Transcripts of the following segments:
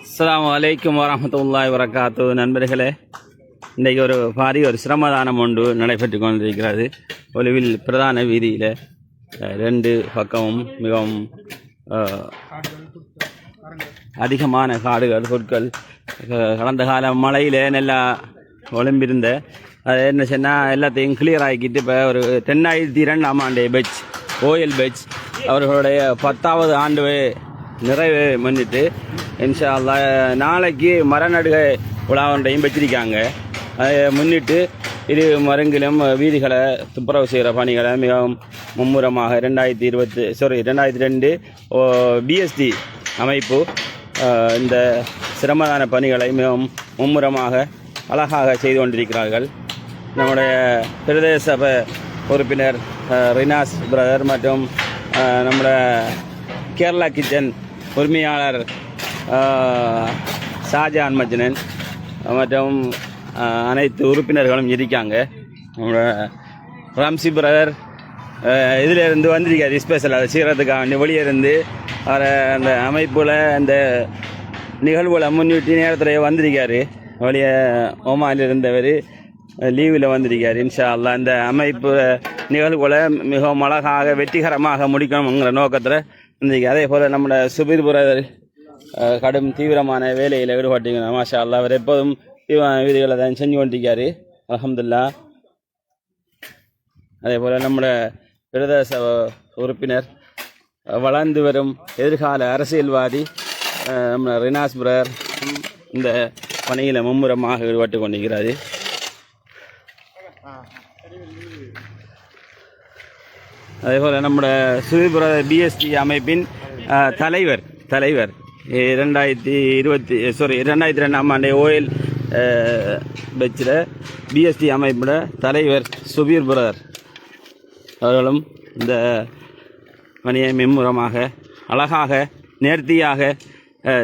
அஸ்ஸலாமு அலைக்கும் வரஹ்மத்துல்லாஹி வபரகாத்துஹு. நண்பர்களே, இன்றைக்கு ஒரு பாரிய ஒரு சிரமதானம் ஒன்று நடைபெற்று கொண்டிருக்கிறது. ஒலிவில் பிரதான வீதியில் ரெண்டு பக்கமும் மிகவும் அதிகமான காடுகள் பொருட்கள் கடந்த கால மழையில் நல்லா ஒளிம்பிருந்த அது என்ன சொன்னால் எல்லாத்தையும் கிளியர் ஆகிக்கிட்டு இப்போ ஒரு 2002ஆம் ஆண்டு பெட்ச் ஓஎல் பெட்ச் அவர்களுடைய 10வது ஆண்டு நிறைவு முன்னிட்டு இன்ஷா அல்லாஹ் நாளைக்கு மரநடுகை விழா ஒன்றையும் வச்சிருக்காங்க. அதை முன்னிட்டு இரு மருங்கிலும் வீதிகளை துப்புரவு செய்கிற பணிகளை மிகவும் மும்முரமாக 2002 பிஎஸ்டி அமைப்பு இந்த சிரமதான பணிகளை மிகவும் மும்முரமாக அழகாக செய்து கொண்டிருக்கிறார்கள். நம்முடைய பிரதேச சபை உறுப்பினர் ரினாஸ் பிரதர் மற்றும் நம்முடைய கேரளா கிச்சன் உரிமையாளர் ஷாஜான் மஜ்னன் மற்றும் அனைத்து உறுப்பினர்களும் இருக்காங்க. நம்மளோட ராம்சி பிரதர் இதிலேருந்து வந்திருக்காரு ஸ்பெஷல் அதை செய்கிறதுக்காக வெளியே இருந்து அவரை அந்த அமைப்பில் அந்த நிகழ்வுகளை முன்னிட்டு நேரத்தில் வந்திருக்காரு. வெளியே ஓமானில் இருந்தவர் லீவில் வந்திருக்கார். இன்ஷா அல்லாஹ் இந்த அமைப்பு நிகழ்வுகளை மிகவும் அழகாக வெற்றிகரமாக முடிக்கணுங்கிற நோக்கத்தில் வந்திருக்காரு. அதே போல் நம்மளோட சுபீர் பிரதர் கடும் தீவிரமான வேலையில் ஈடுபட்டிருக்கணும். மாஷா அல்லாஹ் அவர் எப்போதும் வீதிகளை தான் செஞ்சு கொண்டிருக்காரு. அல்ஹம்துலில்லாஹ். அதே போல் நம்மளோட பிரதேச உறுப்பினர் வளர்ந்து வரும் எதிர்கால அரசியல்வாதி நம்ம ரினாஸ் பிரதர் இந்த பணியில் மும்முரமாக ஈடுபட்டு கொண்டிருக்கிறாரு. அதே போல் நம்மளோட சுபீர் பிஎஸ்டி அமைப்பின் தலைவர் 2002ஆம் ஆண்டு ஓஎல் பெட்சில் பிஎஸ்டி அமைப்போட தலைவர் சுபீர் பிரதர் அவர்களும் இந்த பணியை மும்முரமாக அழகாக நேர்த்தியாக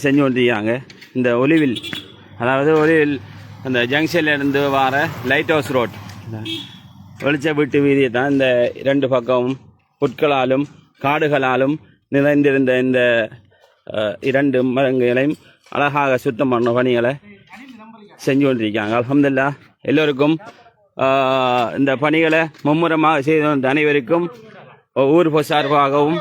செஞ்சு கொண்டிருக்காங்க. இந்த ஒலிவில் அந்த ஜங்ஷன்லேருந்து வர லைட் ஹவுஸ் ரோட் வெளிச்ச வீட்டு வீதியை தான் இந்த இரண்டு பக்கமும் புட்களாலும் காடுகளாலும் நிறைந்திருந்த இந்த இரண்டு மரங்களையும் அழகாக சுத்தம் பண்ண பணிகளை செஞ்சு கொண்டிருக்காங்க. அல்ஹம்துலில்லாஹ். எல்லோருக்கும் இந்த பணிகளை மும்முரமாக செய்து வந்த அனைவருக்கும் ஊர் சார்பாகவும்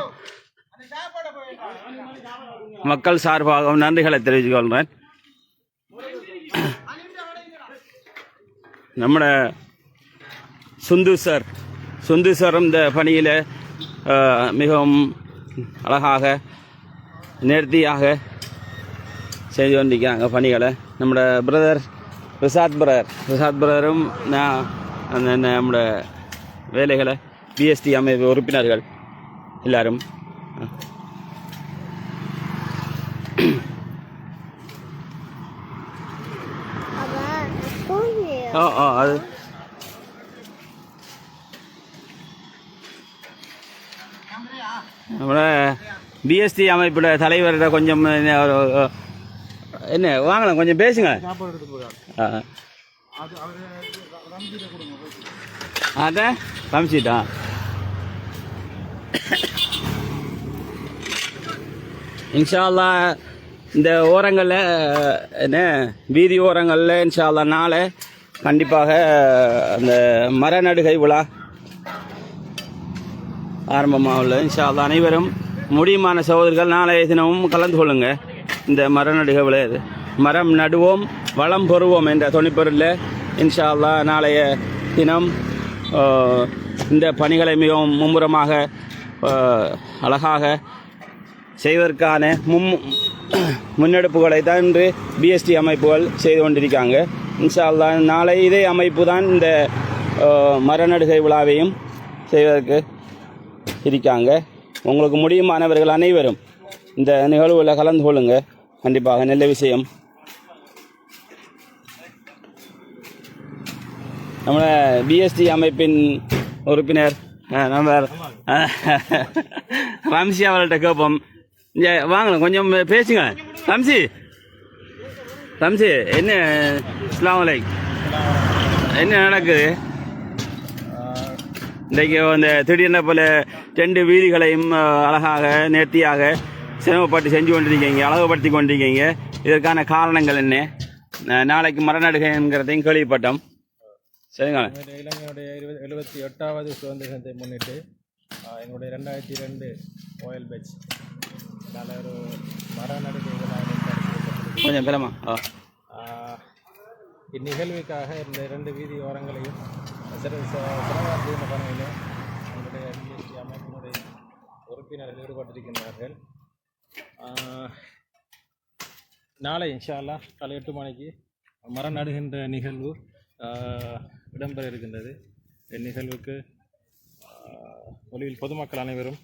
மக்கள் சார்பாகவும் நன்றிகளை தெரிவித்துக் கொள்கிறேன். நம்மட சுந்து சார் இந்த பணியில் மிகவும் அழகாக நேர்த்தியாக செய்து கொண்டிருக்காங்க பணிகளை. நம்மளோட பிரதர் ரிசாத் பிரதரும் அந்த நம்மளோட வேலைகளை பிஎஸ்டி அமைப்பு உறுப்பினர்கள் எல்லாரும் அது நம்மளோட பிஎஸ்டி அமைப்போட தலைவர்கிட்ட கொஞ்சம் என்ன வாங்கலாம், கொஞ்சம் பேசுங்க. அதான் ரம்சீட்டா இன்ஷா அல்லாஹ் இந்த ஓரங்களில் என்ன வீதி ஓரங்களில் இன்ஷா அல்லாஹ் நாளை கண்டிப்பாக அந்த மரநடுகை விழா ஆரம்பமாக உள்ளது. இன்ஷா அல்லாஹ் அனைவரும் முடியுமான சகோதரர்கள் நாளைய தினமும் கலந்து கொள்ளுங்க. இந்த மரநடுகை விழா மரம் நடுவோம் வளம் பெறுவோம் என்ற துணிப்பொருளில் இன்ஷா அல்லாஹ் நாளைய தினம் இந்த பணிகளை மிகவும் மும்முரமாக அழகாக செய்வதற்கான முன்னெடுப்புகளை தான் இன்று பிஎஸ்டி அமைப்புகள் செய்து கொண்டிருக்காங்க. இன்ஷா அல்லாஹ் நாளை இதே அமைப்பு தான் இந்த மரநடுகை விழாவையும் செய்வதற்கு இருக்காங்க. உங்களுக்கு முடியுமானவர்கள் அனைவரும் இந்த நிகழ்வில் கலந்து கொள்ளுங்க. கண்டிப்பாக நல்ல விஷயம். நம்ம பிஎஸ்டி அமைப்பின் உறுப்பினர் நம்ம ரம்சி அவர்கள்ட்ட கேட்போம். வாங்கலாம், கொஞ்சம் பேசுங்க. ரம்சி என்ன அஸ்ஸலாமு அலைக்கும், என்ன நடக்குது இன்றைக்கு? அந்த திடீர்னு போல் 2 வீதிகளையும் அழகாக நேர்த்தியாக சிரமப்பட்டு செஞ்சு கொண்டிருக்கீங்க, அழகுபடுத்தி கொண்டிருக்கீங்க. இதற்கான காரணங்கள் என்ன? நாளைக்கு மரநடுகைங்கிறதையும் கேள்விப்பட்டோம். சரிங்களா? இலங்கையுடைய 78வது சுதந்திர தினத்தை முன்னிட்டு எங்களுடைய 2002 ஓயல் பெச் ஒரு மரநடுகை கொஞ்சம் பெறமா இந்நிகழ்வுக்காக இந்த 2 வீதி ஓரங்களையும் சிறந்த பணியிலும் எங்களுடைய அமைப்பினுடைய உறுப்பினர்கள் ஈடுபட்டிருக்கின்றார்கள். நாளை இன்ஷா அல்லாஹ் காலை 8 மணிக்கு மரம் நடுகின்ற நிகழ்வு இடம்பெற இருக்கின்றது. இந்நிகழ்வுக்கு ஒளிவில் பொதுமக்கள் அனைவரும்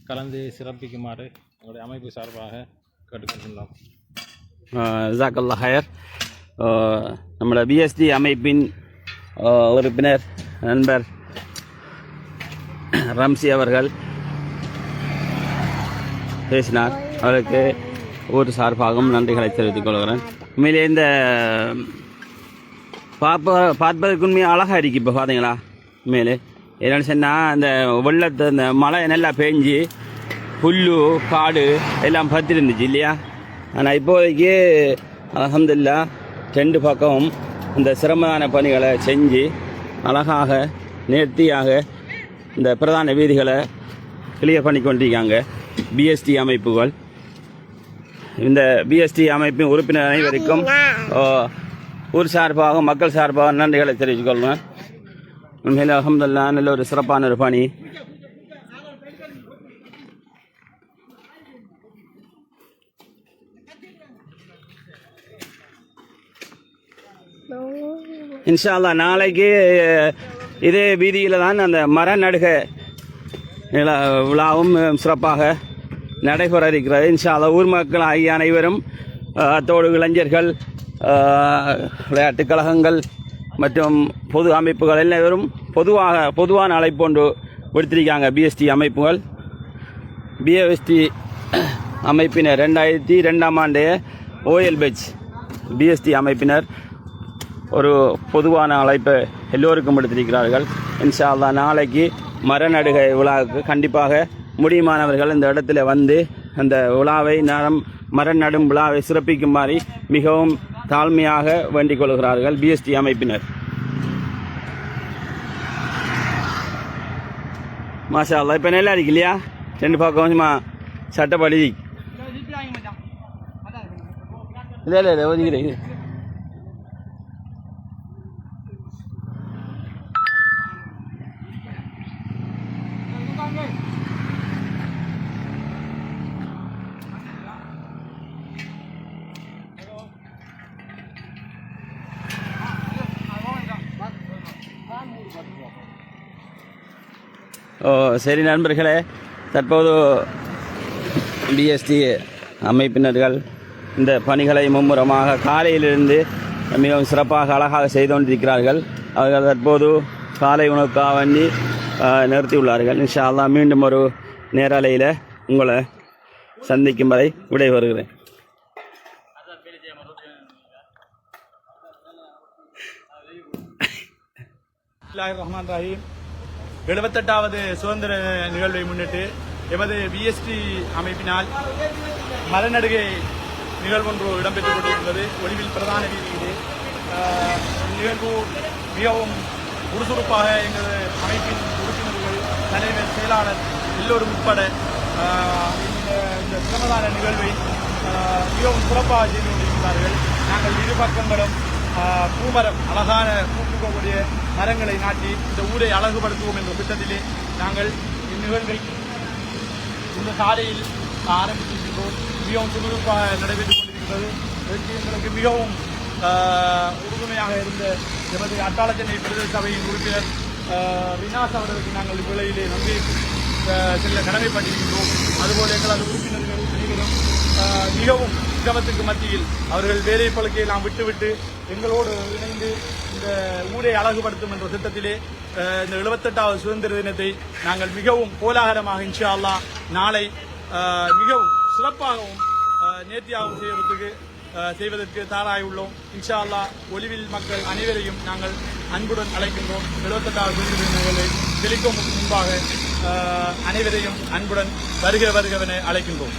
கலந்து சிறப்பிக்குமாறு எங்களுடைய அமைப்பு சார்பாக கேட்டுக்கொண்டுள்ளோம். ஜஸாக்கல்லாஹ் ஹைர். நம்மளோட பிஎஸ்டி அமைப்பின் உறுப்பினர் நண்பர் ரம்சி அவர்கள் பேசினார். அவருக்கு ஊர் சார்பாகவும் நன்றிகளை தெரிவித்துக் கொள்கிறேன். உண்மையிலே இந்த பார்ப்பதற்கு உண்மையாக அழகாக இருக்குது. இப்போ பார்த்தீங்களா, உண்மையிலே என்னென்னு சொன்னால் அந்த வெள்ளத்தை இந்த மழை நல்லா பெஞ்சு புல் காடு எல்லாம் பற்றி இருந்துச்சு இல்லையா. ஆனால் இப்போதைக்கு அல்ஹம்துலில்லாஹ் 2 பக்கமும் இந்த சிரமதான பணிகளை செஞ்சு அழகாக நேர்த்தியாக இந்த பிரதான வீதிகளை கிளியர் பண்ணி கொண்டிருக்காங்க பிஎஸ்டி அமைப்புகள். இந்த பிஎஸ்டி அமைப்பின் உறுப்பினர் அனைவருக்கும் ஊர் சார்பாக மக்கள் சார்பாக நன்றிகளை தெரிவித்துக் கொள்வேன். உண்மையில் அல்ஹம்துலில்லாஹ் நல்ல ஒரு சிறப்பான ஒரு பணி. இன்ஷா அல்லாஹ் நாளைக்கு இதே வீதியில் தான் அந்த மர நடுகை விழாவும் சிறப்பாக நடைபெற இருக்கிறது. இன்ஷா அல்லாஹ் ஊர் மக்கள் ஆகிய அனைவரும் அத்தோடு இளைஞர்கள், விளையாட்டுக் கழகங்கள் மற்றும் பொது அமைப்புகள் எல்லோரும் பொதுவான அழைப்பொன்று விடுத்திருக்காங்க. பிஎஸ்டி அமைப்புகள் பிஎஸ்டி அமைப்பினர் 2002ஆம் ஆண்டு ஓயல் பெச் பிஎஸ்டி அமைப்பினர் ஒரு பொதுவான அழைப்பை எல்லோருக்கும் எடுத்திருக்கிறார்கள். இன்ஷா அல்லாஹ் நாளைக்கு மரநடுகை விழாவுக்கு கண்டிப்பாக முடியுமானவர்கள் இந்த இடத்துல வந்து அந்த விழாவை மரம் நடும் விழாவை சிறப்பிக்குமாறு மிகவும் தாழ்மையாக வேண்டிக் கொள்கிறார்கள் பிஎஸ்டி அமைப்பினர். மாஷா அல்லாஹ். இப்போ நல்லா இருக்கு இல்லையா? 2 பக்கம் கொஞ்சமா சட்டப்படி இல்லை ஒதுக்கிறேன். சரி நண்பர்களே, தற்போது பிஎஸ்டி அமைப்பினர்கள் இந்த பணிகளை மும்முரமாக காலையிலிருந்து மிகவும் சிறப்பாக அழகாக செய்து கொண்டிருக்கிறார்கள். அவர்கள் தற்போது காலை உணவுக்காக வேண்டி நிறுத்தியுள்ளார்கள். இன்ஷா அல்லாஹ் மீண்டும் ஒரு நேரலையில் உங்களை சந்திக்கும் வரை விடைபெறுகிறேன். ரஹ்மான் ரஹீம். 78வது சுதந்திர நிகழ்வை முன்னிட்டு எமது பிஎஸ்டி அமைப்பினால் மரநடுகை நிகழ்வொன்று இடம்பெற்றுக் கொண்டிருக்கிறது. ஒளிவில் பிரதான வீதியிலே நிகழ்வு மிகவும் சுறுசுறுப்பாக எங்கள் அமைப்பின் உறுப்பினர்கள், தலைவர், செயலாளர் எல்லோரும் உட்பட இந்த சிரமதான நிகழ்வை மிகவும் சிறப்பாக செய்து கொண்டிருக்கிறார்கள். நாங்கள் இரு பக்கங்களும் பூமரம், அழகான பூக்கக்கூடிய மரங்களை நாட்டி இந்த ஊரை அழகுபடுத்துவோம் என்ற திட்டத்திலே நாங்கள் இந்நிகழ்வை இந்த சாலையில் ஆரம்பித்திருக்கிறோம். மிகவும் சுறுசுறுப்பாக நடைபெற்றுக் கொண்டிருக்கிறது. இதற்கு எங்களுக்கு மிகவும் உறுதுணையாக இருந்த எமது அட்டாளச்சென்னை பிரதேச சபையின் உறுப்பினர் ரினாஸ் அவர்களுக்கு நாங்கள் இவ்விலையிலே நன்றி செல்ல கடமைப்பட்டிருக்கின்றோம். அதுபோல் எங்களது உறுப்பினர்கள் அனைவரும் மிகவும் சிரமத்துக்கு மத்தியில் அவர்கள் வேலை பழுக்கையை நாம் விட்டுவிட்டு எங்களோடு இணைந்து இந்த ஊரை அழகுபடுத்தும் என்ற திட்டத்திலே இந்த 78வது சுதந்திர தினத்தை நாங்கள் மிகவும் கோலாகலமாக இன்ஷா அல்லாஹ் நாளை மிகவும் சிறப்பாகவும் நேர்த்தியாகவும் செய்வதற்கு தயாராகியுள்ளோம். இன்ஷா அல்லாஹ் ஒளிவில் மக்கள் அனைவரையும் நாங்கள் அன்புடன் அழைக்கின்றோம். 78வது சுதந்திர தினங்களை தெளிக்கும் முன்பாக அனைவரையும் அன்புடன் வருக வருகவென அழைக்கின்றோம்.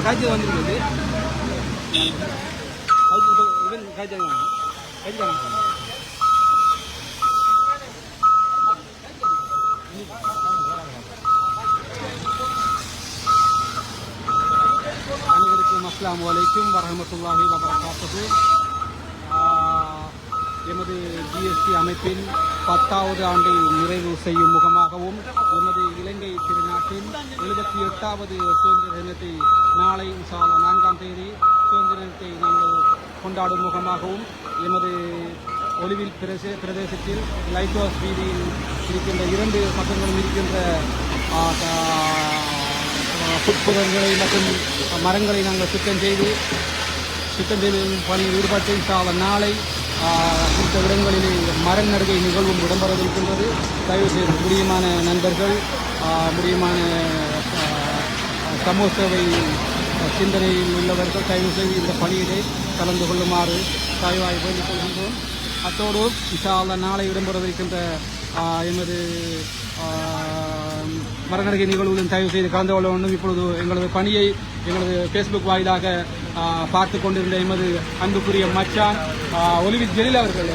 காய்ச்சல் வந்துருக்குது காய்ச்சல் அனைவருக்கும் அஸ்ஸலாமு அலைக்கும் வரஹ்மத்துல்லாஹி வபரகாத்துஹு. எமது ஜிஎஸ்டி அமைப்பின் 10வது ஆண்டை நிறைவு செய்யும் முகமாகவும் எமது இலங்கை திருநாட்டின் 78வது சுதந்திர தினத்தை நாளை இன்ஷா அல்லாஹ் 4ஆம் தேதி சுதந்திர தினத்தை நாங்கள் கொண்டாடும் முகமாகவும் எமது ஒலிவில் பிரதேசத்தில் லைட் ஹவுஸ் வீதியில் இருக்கின்ற 2 பக்கங்களும் இருக்கின்ற புட்புறங்களை மற்றும் மரங்களை நாங்கள் சுத்தம் செய்து பணியில் ஈடுபட்டு இன்ஷா அல்லாஹ் நாளை குறித்த இடங்களிலே மரம் நடுகை நிகழ்வும் இடம்பெறவிருக்கின்றது. தயவு செய்து முடியுமான நண்பர்கள் முடியுமான சமூக சேவை சிந்தனையில் உள்ளவர்கள் தயவு செய்து இந்த பணியிலே கலந்து கொள்ளுமாறு தாய்வாய் வேண்டிக் கொள்கின்றோம். அத்தோடு இன்ஷா அல்லாஹ் நாளை இடம்பெறவிருக்கின்ற எமது மரநடுகை நிகழ்வுகளும் தயவு செய்து கலந்து கொள்ள வேண்டும். இப்பொழுது எங்களது பணியை எங்களது ஃபேஸ்புக் வாயிலாக பார்த்து கொண்டிருந்த எமது அன்புக்குரிய மச்சான் ஒலிவில் ஜெலில் அவர்கள்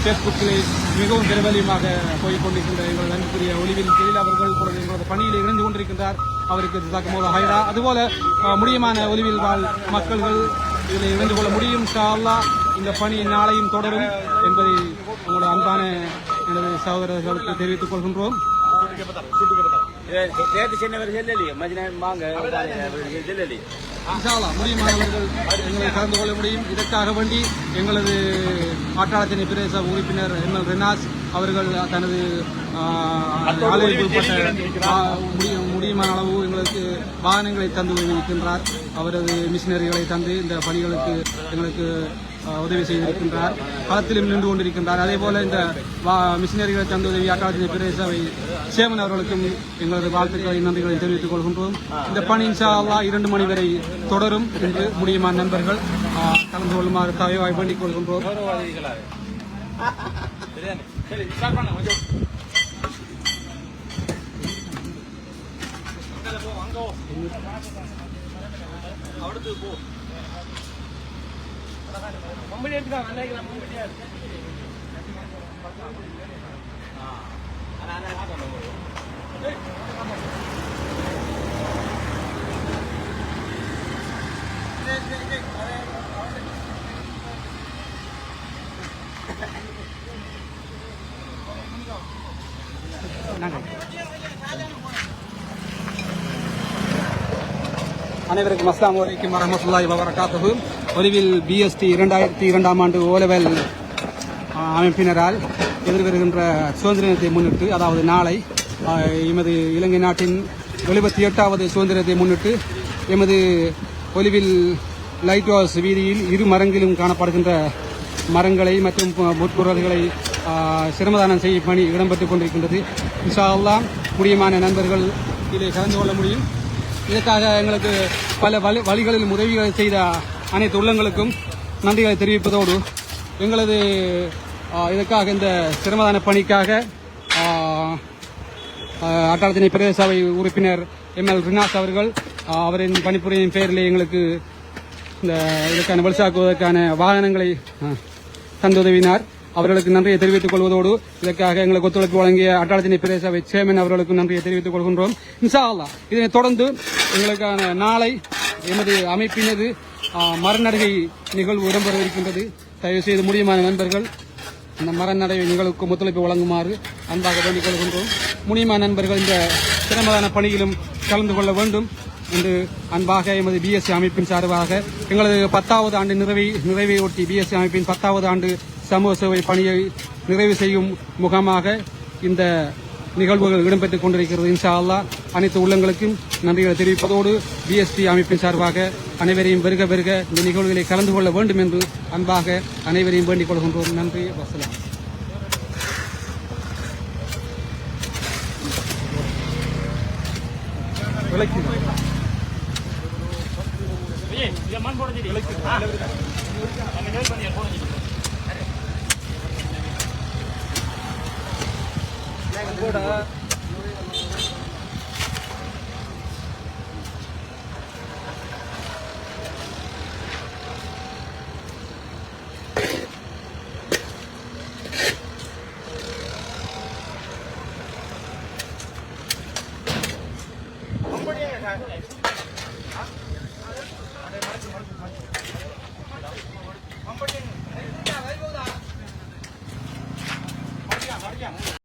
ஃபேஸ்புக்கில் மிகவும் பிரபலியமாக போய்கொண்டிருக்கின்ற எங்களது அன்புக்குரிய ஒலிவில் ஜெலில் அவர்கள் இப்பொழுது எங்களது பணியில் இணைந்து கொண்டிருக்கின்றார். அவருக்கு தக்கமோத ஹைரா. அதுபோல முடியுமான ஒலிவில் வாழ் மக்கள்கள் இதில் இணைந்து கொள்ள முடியும். இன்ஷா அல்லாஹ் இந்த பணி நாளையும் தொடரும் என்பதை உங்களோட அன்பான எனது சகோதரர்களுக்கு தெரிவித்துக் கொள்கின்றோம். முடியுமானவர்கள் எங்களை கலந்து கொள்ள முடியும். இதற்காக வேண்டி எங்களது ஆட்டாளத்தினை பிரதேச உறுப்பினர் ML ரெனாஸ் அவர்கள் தனது முடியுமான அளவு எங்களுக்கு வாகனங்களை தந்து உதவியிருக்கின்றார். அவரது மிஷினரிகளை தந்து இந்த பணிகளுக்கு எங்களுக்கு உதவி செய்திருக்கின்றார். களத்திலும் நின்று கொண்டிருக்கின்றார். அதே போல இந்த மிஷினரிகளை தந்து உதவி ஆட்டாளத்தினை பிரதேசவை சேமன் அவர்களுக்கும் எங்களது வாழ்த்துக்களை நன்றிகளை தெரிவித்துக் கொள்கின்றோம். இந்த பணி இன்ஷா அல்லாஹ் 2 மணி வரை தொடரும் என்று முடியுமான நண்பர்கள் கலந்து கொள்ளுமாறு தயவாய் வேண்டிக் கொள்கின்றோம். அனைவருக்கும் அஸ்ஸலாமு அலைக்கும் வரஹ்மத்துல்லாஹி வபரகாத்துஹு. ஒலிவில் BST 2002ஆம் ஆண்டு ஓலெவல் அமைப்பினரால் எதிர்வருகின்ற சுதந்திர தினத்தை முன்னிட்டு, அதாவது நாளை எமது இலங்கை நாட்டின் 78வது சுதந்திரத்தை முன்னிட்டு எமது ஒலிவில் லைட் ஹவுஸ் வீதியில் இரு மரங்கிலும் காணப்படுகின்ற மரங்களை மற்றும் முட்பொருள்களை சிரமதானம் செய்யும் பணி இடம்பெற்றுக் கொண்டிருக்கின்றது. இன்ஷா அல்லாஹ் முடியுமான நண்பர்கள் இதை கலந்து கொள்ள முடியும். இதற்காக எங்களுக்கு பல வழிகளில் உதவிகள் செய்த அனைத்து உள்ளங்களுக்கும் நன்றிகளை தெரிவிப்பதோடு எங்களது இதற்காக இந்த சிரமதான பணிக்காக அட்டாளத்தினை பிரதேச சபை உறுப்பினர் எம்எல் ரினாஸ் அவர்கள் அவரின் பணிப்புரையின் பெயரில் எங்களுக்கு இந்த இதற்கான வலுசாக்குவதற்கான வாகனங்களை தந்துதவினார். அவர்களுக்கு நன்றியை தெரிவித்துக் கொள்வதோடு இதற்காக எங்களுக்கு ஒத்துழைப்பு வழங்கிய அட்டாளத்தினை பிரதேச சபை சேர்மன் அவர்களுக்கும் நன்றியை தெரிவித்துக் கொள்கின்றோம். இன்ஷா அல்லாஹ் இதனைத் தொடர்ந்து எங்களுக்கான நாளை எமது அமைப்பினது மரநடுகை நிகழ்வு இடம்பெறவிருக்கின்றது. தயவு செய்து முடியுமான நண்பர்கள் அந்த மரநடை நிகழ்வுக்கு ஒத்துழைப்பு வழங்குமாறு அன்பாக வேண்டிக் கொள்கின்றோம். முடியுமான நண்பர்கள் இந்த சிரமதான பணியிலும் கலந்து கொள்ள வேண்டும் என்று அன்பாக எமது பிஎஸ்சி அமைப்பின் சார்பாக எங்களது 10வது ஆண்டு நிறைவையொட்டி பிஎஸ்சி அமைப்பின் 10வது ஆண்டு சமூக சேவை பணியை நிறைவு செய்யும் முகமாக இந்த நிகழ்வுகள் இடம்பெற்றுக் கொண்டிருக்கிறது. இன்ஷா அல்லாஹ் அனைத்து உள்ளங்களுக்கும் நன்றிகளை தெரிவிப்பதோடு பிஎஸ்டி அமைப்பின் சார்பாக அனைவரையும் பெருக இந்த நிகழ்வுகளை கலந்து கொள்ள வேண்டும் என்று அன்பாக அனைவரையும் வேண்டிக் கொள்கின்றோம். நன்றி, வசலாம்.